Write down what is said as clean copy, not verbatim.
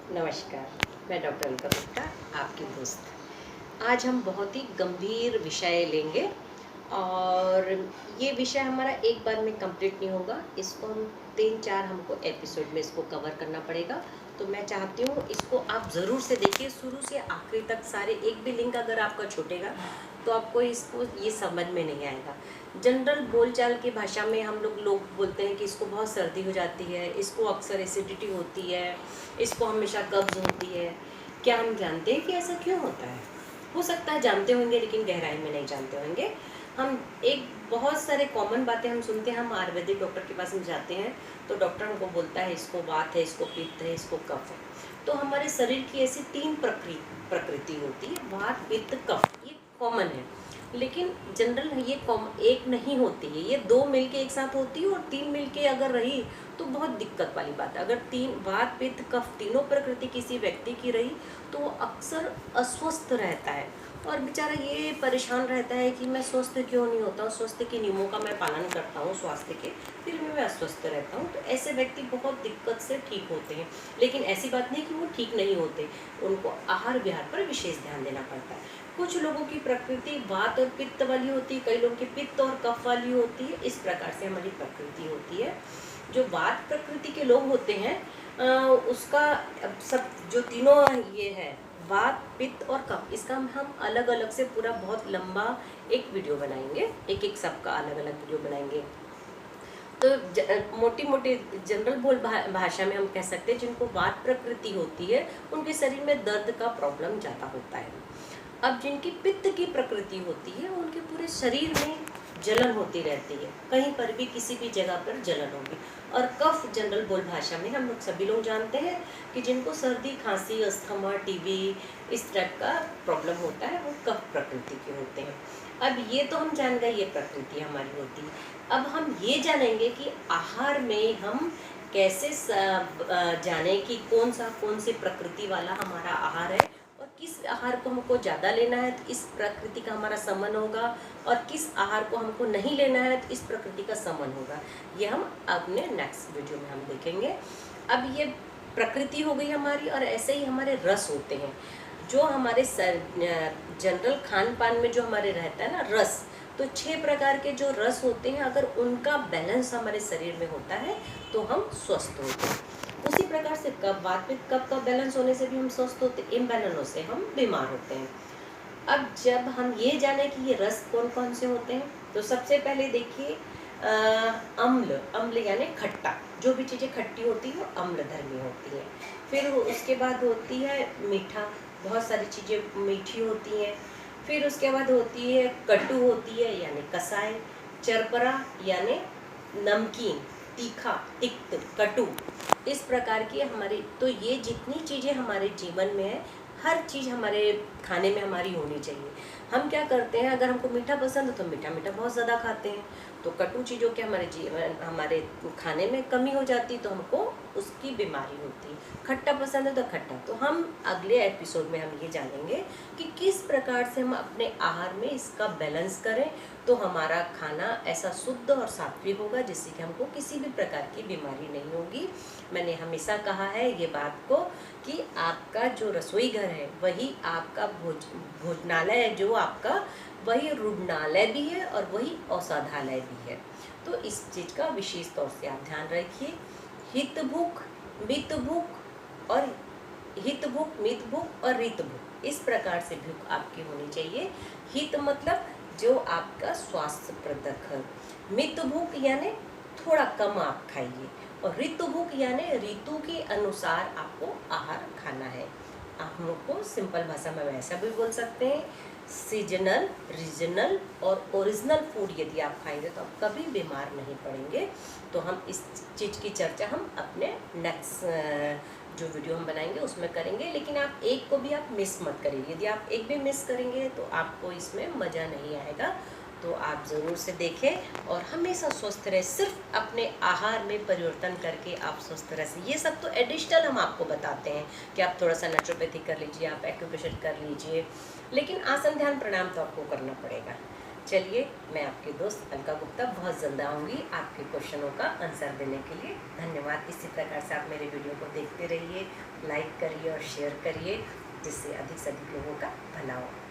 नमस्कार, मैं डॉक्टर अलका गुप्ता, आपकी दोस्त। आज हम बहुत ही गंभीर विषय लेंगे और ये विषय हमारा एक बार में कंप्लीट नहीं होगा। इसको हम 3-4 हमको एपिसोड में इसको कवर करना पड़ेगा। तो मैं चाहती हूँ इसको आप ज़रूर से देखिए, शुरू से आखिरी तक सारे। एक भी लिंक अगर आपका छूटेगा तो आपको इसको ये समझ में नहीं आएगा। जनरल बोलचाल की भाषा में हम लोग बोलते हैं कि इसको बहुत सर्दी हो जाती है, इसको अक्सर एसिडिटी होती है, इसको हमेशा कब्ज़ होती है। क्या हम जानते हैं कि ऐसा क्यों होता है? हो सकता है जानते होंगे, लेकिन गहराई में नहीं जानते होंगे। हम एक बहुत सारे कॉमन बातें हम सुनते हैं। हम आयुर्वेदिक डॉक्टर के पास हम जाते हैं तो डॉक्टर हमको बोलता है इसको वात है, इसको पित्त है, इसको कफ है। तो हमारे शरीर की ऐसी 3 प्रकृति होती है, वात पित्त कफ। ये कॉमन है, लेकिन जनरल ये एक नहीं होती है। ये 2 मिलके एक साथ होती है और 3 मिलके अगर रही तो बहुत दिक्कत वाली बात है। अगर 3 वात पित्त कफ तीनों प्रकृति किसी व्यक्ति की रही तो वो अक्सर अस्वस्थ रहता है और बेचारा ये परेशान रहता है कि मैं स्वस्थ क्यों नहीं होता हूँ, स्वास्थ्य के नियमों का मैं पालन करता हूँ स्वास्थ्य के, फिर भी मैं अस्वस्थ रहता हूँ। तो ऐसे व्यक्ति बहुत दिक्कत से ठीक होते हैं। लेकिन ऐसी बात नहीं कि वो ठीक नहीं होते, उनको आहार विहार पर विशेष ध्यान देना पड़ता है। कुछ लोगों की प्रकृति वात और पित्त वाली होती है, कई लोगों की पित्त और कफ वाली होती है। इस प्रकार से हमारी प्रकृति होती है। जो वात प्रकृति के लोग होते हैं उसका सब जो तीनों ये है, वात पित्त और कफ, इसका हम अलग अलग से पूरा बहुत लंबा एक वीडियो बनाएंगे। एक एक सबका अलग अलग वीडियो बनाएंगे। तो मोटी मोटी जनरल भाषा में हम कह सकते हैं जिनको वात प्रकृति होती है उनके शरीर में दर्द का प्रॉब्लम ज़्यादा होता है। अब जिनकी पित्त की प्रकृति होती है उनके पूरे शरीर में जलन होती रहती है, कहीं पर भी किसी भी जगह पर जलन होगी। और कफ जनरल बोल भाषा में हम लोग सभी लोग जानते हैं कि जिनको सर्दी खांसी अस्थमा टीबी इस तरह का प्रॉब्लम होता है वो कफ प्रकृति के होते हैं। अब ये तो हम जान गए, ये प्रकृति हमारी होती है। अब हम ये जानेंगे कि आहार में हम कैसे जाने कि कौन सी प्रकृति वाला हमारा आहार है और किस आहार को हमको ज़्यादा लेना है तो इस प्रकृति का हमारा समन होगा, और किस आहार को हमको नहीं लेना है तो इस प्रकृति का समन होगा। ये हम अपने नेक्स्ट वीडियो में हम देखेंगे। अब ये प्रकृति हो गई हमारी, और ऐसे ही हमारे रस होते हैं जो हमारे जनरल खान पान में जो हमारे रहता है ना रस। तो 6 प्रकार के जो रस होते हैं, अगर उनका बैलेंस हमारे शरीर में होता है तो हम स्वस्थ होते हैं। उसी प्रकार से कफ वात पित्त कफ का बैलेंस होने से भी हम स्वस्थ होते हैं, इम्बैलेंस से हम बीमार होते हैं। अब जब हम ये जाने कि ये रस कौन कौन से होते हैं तो सबसे पहले देखिए अम्ल यानी खट्टा। जो भी चीज़ें खट्टी होती है वो अम्ल धर्मी होती है। फिर उसके बाद होती है मीठा, बहुत सारी चीज़ें मीठी होती हैं। फिर उसके बाद होती है कटु होती है यानी कसाय, चरपरा यानी नमकीन, तीखा तिक्त कटु। इस प्रकार की हमारी, तो ये जितनी चीज़ें हमारे जीवन में है हर चीज़ हमारे खाने में हमारी होनी चाहिए। हम क्या करते हैं, अगर हमको मीठा पसंद है तो मीठा मीठा बहुत ज़्यादा खाते हैं, तो कटु चीज़ों के हमारे खाने में कमी हो जाती है तो हमको उसकी बीमारी होती है। खट्टा पसंद है तो खट्टा। तो हम अगले एपिसोड में हम ये जानेंगे कि किस प्रकार से हम अपने आहार में इसका बैलेंस करें तो हमारा खाना ऐसा शुद्ध और सात्विक होगा जिससे कि हमको किसी भी प्रकार की बीमारी नहीं होगी। मैंने हमेशा कहा है ये बात को कि आपका जो रसोई घर है वही आपका भोजनालय है, जो आपका वही रुग्णालय भी है और वही औषधालय भी है। तो इस चीज़ का विशेष तौर से आप ध्यान रखिए। हित भूख मित भूख और हित भूख मित भूख और ऋत भूख, इस प्रकार से भूख आपकी होनी चाहिए। हित मतलब जो आपका स्वास्थ्यप्रदक है, मित भूख यानी थोड़ा कम आप खाइए, और ऋतु भूख यानी ऋतु के अनुसार आपको आहार खाना है। आप हमको सिंपल भाषा में वैसा भी बोल सकते हैं, सीजनल रीजनल और ओरिजिनल फूड यदि आप खाएंगे तो आप कभी बीमार नहीं पड़ेंगे। तो हम इस चीज़ की चर्चा हम अपने नेक्स्ट जो वीडियो हम बनाएंगे उसमें करेंगे। लेकिन आप एक को भी आप मिस मत करिए, यदि आप एक भी मिस करेंगे तो आपको इसमें मज़ा नहीं आएगा। तो आप ज़रूर से देखें और हमेशा स्वस्थ रहे। सिर्फ अपने आहार में परिवर्तन करके आप स्वस्थ रह सकते। ये सब तो एडिशनल हम आपको बताते हैं कि आप थोड़ा सा नेचुरोपैथी कर लीजिए, आप एक्यूप्रेशर कर लीजिए, लेकिन आसन ध्यान प्राणायाम तो आपको करना पड़ेगा। चलिए, मैं आपकी दोस्त अलका गुप्ता बहुत जल्द आऊँगी आपके क्वेश्चनों का आंसर देने के लिए। धन्यवाद। इसी प्रकार से आप मेरे वीडियो को देखते रहिए, लाइक करिए और शेयर करिए, जिससे अधिक से अधिक लोगों का भला हो।